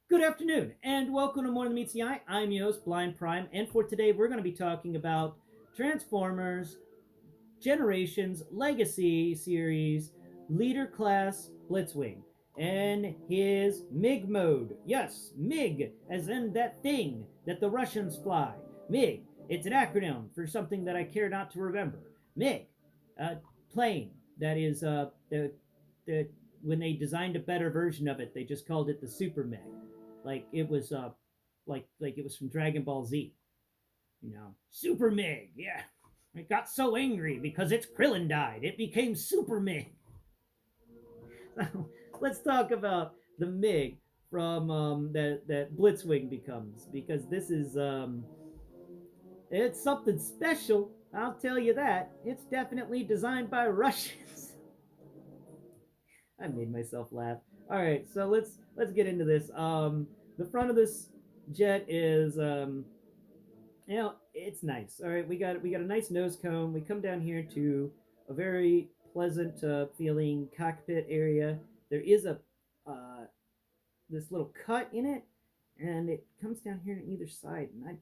Good afternoon, and welcome to More Than Meets the Eye. I'm your host, Blind Prime, and for today, we're going to be talking about Transformers Generations Legacy Series Leader Class Blitzwing and his MiG mode. Yes, MiG, as in that thing that the Russians fly. MiG. It's an acronym for something that I care not to remember. MiG, plane. That is the when they designed a better version of it, they just called it the Super MiG, like it was like it was from Dragon Ball Z. Super MiG. Yeah, it got so angry because its Krillin died. It became Super MiG. Let's talk about the MiG from that Blitzwing becomes, because this is it's something special. I'll tell you that. It's definitely designed by Russians. I made myself laugh. All right, so let's get into this. The front of this jet is it's nice. All right, we got a nice nose cone. We come down here to a very pleasant feeling cockpit area. There is a this little cut in it, and it comes down here on either side, and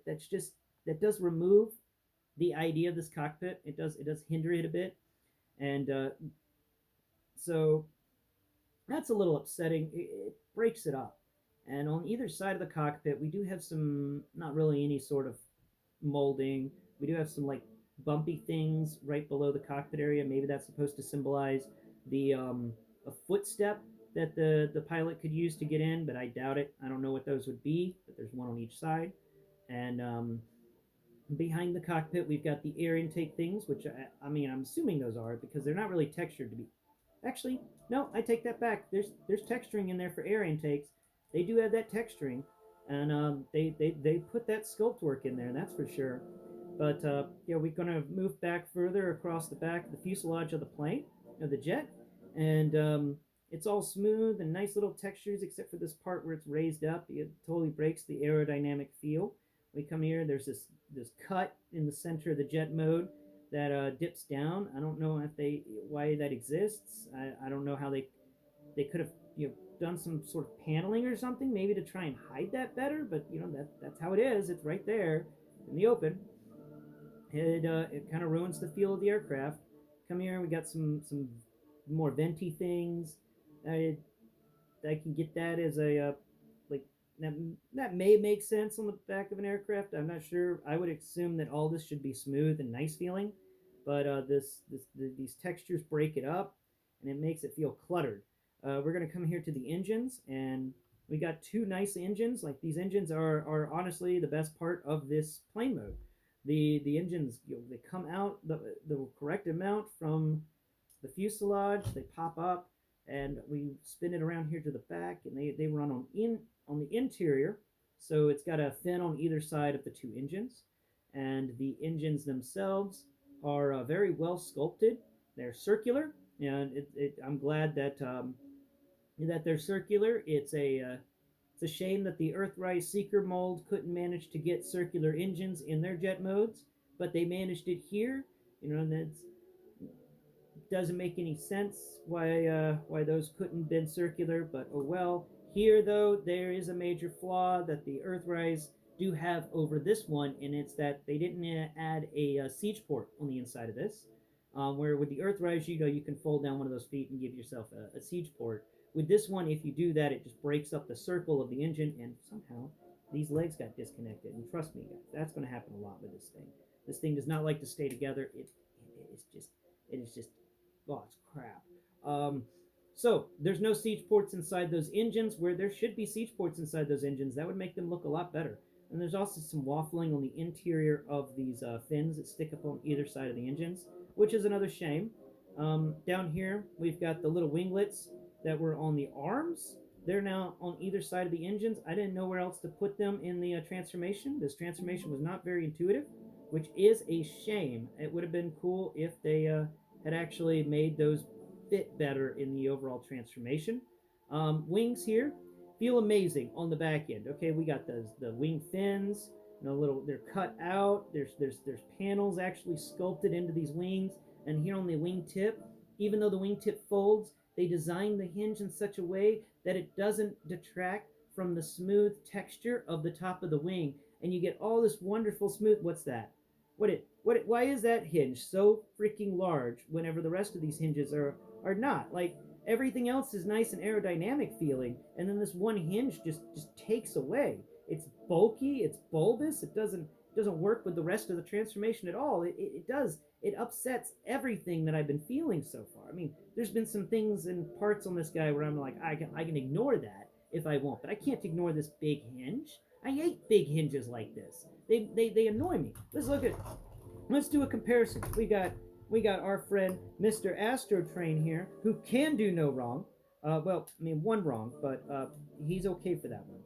that's just that does remove the idea of this cockpit. It does hinder it a bit, and so that's a little upsetting. It breaks it up. And on either side of the cockpit, we do have some, not really any sort of molding. We do have some like bumpy things right below the cockpit area. Maybe that's supposed to symbolize the a footstep that the pilot could use to get in, but I doubt it. I don't know what those would be, but there's one on each side. And behind the cockpit, we've got the air intake things, which I mean, I'm assuming those are, because they're not really textured to be. Actually, no, I take that back. There's texturing in there for air intakes. They do have that texturing, and they put that sculpt work in there. That's for sure. But yeah, we're gonna move back further across the back of the fuselage of the plane, of the jet, and it's all smooth and nice little textures, except for this part where it's raised up. It totally breaks the aerodynamic feel. We come here. There's this cut in the center of the jet mode that dips down. I don't know if they why that exists. I don't know how they could have done some sort of paneling or something, maybe to try and hide that better. But that's how it is. It's right there in the open. It kind of ruins the feel of the aircraft. Come here, we got some more venti things. I can get that as a like that, that may make sense on the back of an aircraft. I'm not sure. I would assume that all this should be smooth and nice feeling, but these textures break it up, and it makes it feel cluttered. We're gonna come here to the engines, and we got two nice engines. Like, these engines are honestly the best part of this plane mode. The engines, they come out the correct amount from the fuselage. They pop up, and we spin it around here to the back, and they run on the interior. So it's got a fin on either side of the two engines, and the engines themselves are very well sculpted. They're circular, and I'm glad that they're circular. It's a shame that the Earthrise Seeker mold couldn't manage to get circular engines in their jet modes, but they managed it here. And that doesn't make any sense why those couldn't have been circular, but oh well. Here, though, there is a major flaw that the Earthrise do have over this one, and it's that they didn't add a siege port on the inside of this. Where with the Earthrise, you can fold down one of those feet and give yourself a siege port. With this one, if you do that, it just breaks up the circle of the engine, and somehow these legs got disconnected. And trust me, guys, that's going to happen a lot with this thing. This thing does not like to stay together. It is just oh, it's crap. So there's no siege ports inside those engines, where there should be siege ports inside those engines. That would make them look a lot better. And there's also some waffling on the interior of these fins that stick up on either side of the engines, which is another shame. Down here, we've got the little winglets that were on the arms. They're now on either side of the engines. I didn't know where else to put them in the transformation. This transformation was not very intuitive, which is a shame. It would have been cool if they had actually made those fit better in the overall transformation. Wings here feel amazing on the back end. Okay, we got the wing fins. They're cut out. There's panels actually sculpted into these wings, and here on the wingtip, even though the wingtip folds, they designed the hinge in such a way that it doesn't detract from the smooth texture of the top of the wing, and you get all this wonderful smooth. What's that? Why is that hinge so freaking large whenever the rest of these hinges are not? Like everything else is nice and aerodynamic feeling, and then this one hinge just takes away. It's bulky, it's bulbous, it doesn't work with the rest of the transformation at all. It does. It upsets everything that I've been feeling so far. I mean, there's been some things and parts on this guy where I'm like, I can ignore that if I want, but I can't ignore this big hinge. I hate big hinges like this. They annoy me. Let's do a comparison. We got our friend Mr. Astro Train here, who can do no wrong. Well, I mean one wrong, but he's okay for that one.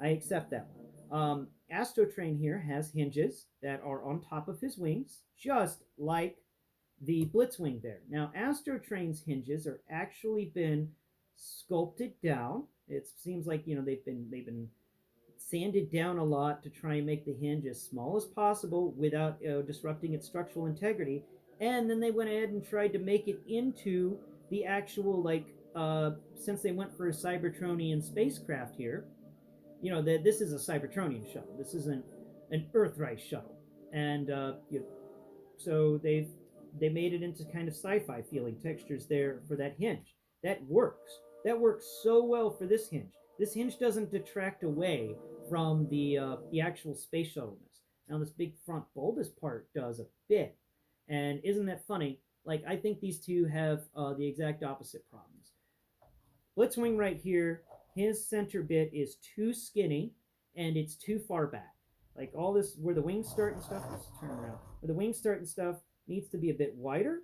I accept that one. Astro Train here has hinges that are on top of his wings, just like the Blitzwing there. Now, Astro Train's hinges are actually been sculpted down. It seems like they've been sanded down a lot to try and make the hinge as small as possible without disrupting its structural integrity. And then they went ahead and tried to make it into the actual since they went for a Cybertronian spacecraft here. This is a Cybertronian shuttle. This isn't an Earthrise shuttle, and so they made it into kind of sci-fi feeling textures there for that hinge. That works. That works so well for this hinge. This hinge doesn't detract away from the actual space shuttleness. Now this big front bulbous part does a bit, and isn't that funny? Like I think these two have the exact opposite problems. Blitzwing right here, his center bit is too skinny and it's too far back. Like all this, where the wings start and stuff, let's turn around. Where the wings start and stuff needs to be a bit wider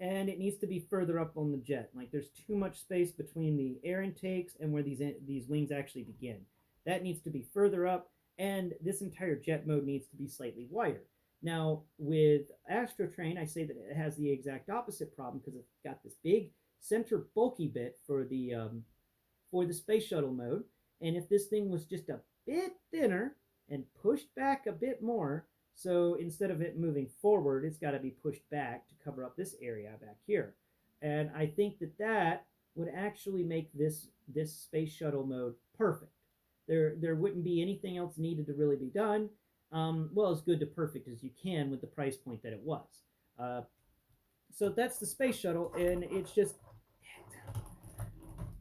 and it needs to be further up on the jet. Like there's too much space between the air intakes and where these wings actually begin. That needs to be further up, and this entire jet mode needs to be slightly wider. Now with Astrotrain, I say that it has the exact opposite problem because it's got this big center bulky bit for the space shuttle mode. And if this thing was just a bit thinner and pushed back a bit more, so instead of it moving forward, it's got to be pushed back to cover up this area back here. And I think that would actually make this space shuttle mode perfect. There wouldn't be anything else needed to really be done. Well, as good to perfect as you can with the price point that it was. Uh, so that's the space shuttle, and it's just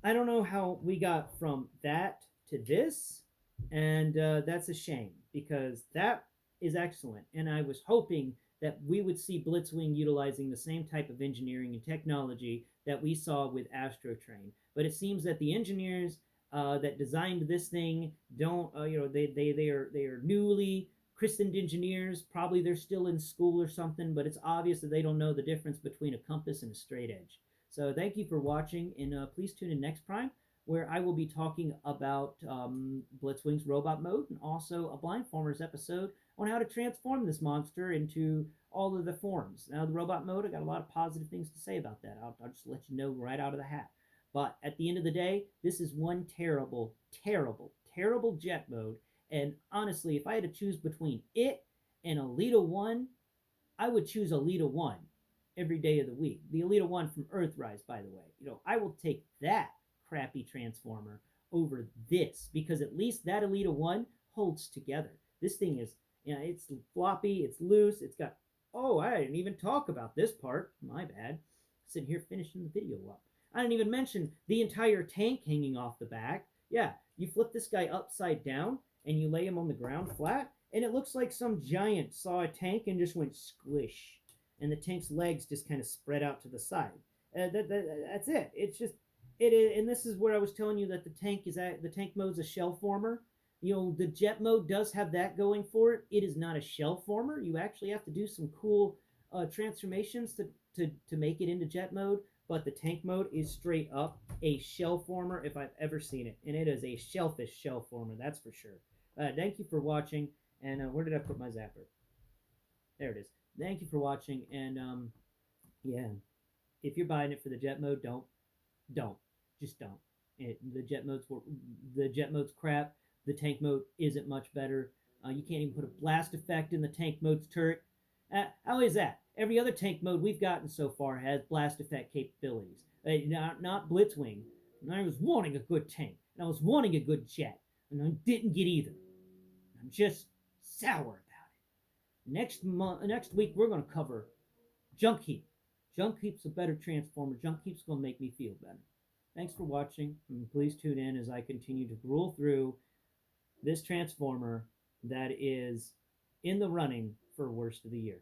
I don't know how we got from that to this, and that's a shame because that is excellent. And I was hoping that we would see Blitzwing utilizing the same type of engineering and technology that we saw with Astrotrain. But it seems that the engineers that designed this thing don't, they are newly christened engineers. Probably they're still in school or something, but it's obvious that they don't know the difference between a compass and a straight edge. So thank you for watching, and please tune in next Prime, where I will be talking about Blitzwing's robot mode and also a Blindformers episode on how to transform this monster into all of the forms. Now, the robot mode, I got a lot of positive things to say about that. I'll just let you know right out of the hat. But at the end of the day, this is one terrible, terrible, terrible jet mode. And honestly, if I had to choose between it and Alita 1, I would choose Alita 1 every day of the week. The Alita 1 from Earthrise, by the way. I will take that crappy transformer over this because at least that Alita 1 holds together. This thing is, it's floppy, it's loose, it's got, oh, I didn't even talk about this part. My bad. Sitting here finishing the video up. I didn't even mention the entire tank hanging off the back. Yeah, you flip this guy upside down and you lay him on the ground flat, and it looks like some giant saw a tank and just went squish. And the tank's legs just kind of spread out to the side. That's it. It's just it is, and this is where I was telling you that the tank mode's a shell former. The jet mode does have that going for it. It is not a shell former. You actually have to do some cool transformations to make it into jet mode. But the tank mode is straight up a shell former if I've ever seen it, and it is a shellfish shell former. That's for sure. Thank you for watching. And where did I put my zapper? There it is. Thank you for watching, and yeah, if you're buying it for the jet mode, don't, just don't. The jet mode's crap. The tank mode isn't much better. You can't even put a blast effect in the tank mode's turret. How is that? Every other tank mode we've gotten so far has blast effect capabilities. not Blitzwing. And I was wanting a good tank, and I was wanting a good jet, and I didn't get either. I'm just sour about it. Next week, we're going to cover Junk Heap. Junk Heap's a better transformer. Junk Heap's going to make me feel better. Thanks for watching, and please tune in as I continue to rule through this transformer that is in the running for worst of the year.